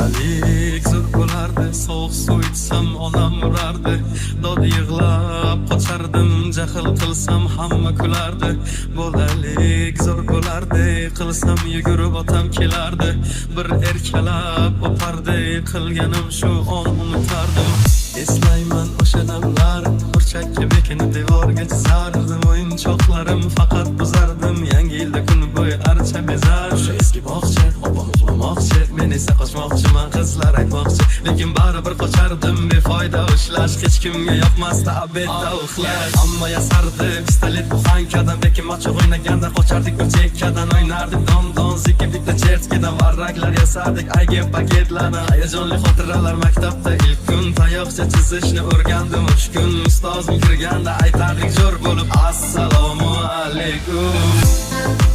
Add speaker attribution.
Speaker 1: Bolalik zo'r bo'lardi, sovuq suv ichsam onam urardi. Dod yig'lab qochardim, jahl qilsam hamma kulardi. Bolalik zo'r bo'lardi, qilsam yugurib otam kelardi. Bir erkalab o'pardi, qilganim shu on unutardim. Eslayman o'sha damlar, burchakka bekinib devorga chizardim. O'yinchoqlarim faqat buzardim, yangi yilda kun bo'yi archa bezar. O'sha eski bog'cha, opam uxlamoqchi, men esa qochmoqchiman, qizlar aytmoqchi. Lekin baribir qochardim, befoyda ushlash, hech kimga yoqmasdi abedda uxlash. Ammo yasardi pistolet buxankadan, lekin machoq o'ynaganda qochardik bir chekkadan. O'ynardik don zikib bitta chertkadan, varraklar yasadik ayge paketlardan. Hayajonli xotiralar maktabda ilk kun, tayoqcha chizishni o'rgandim 3 kun. Ustozim kirganda aytardik jo'r bo'lib assalomu alaykum.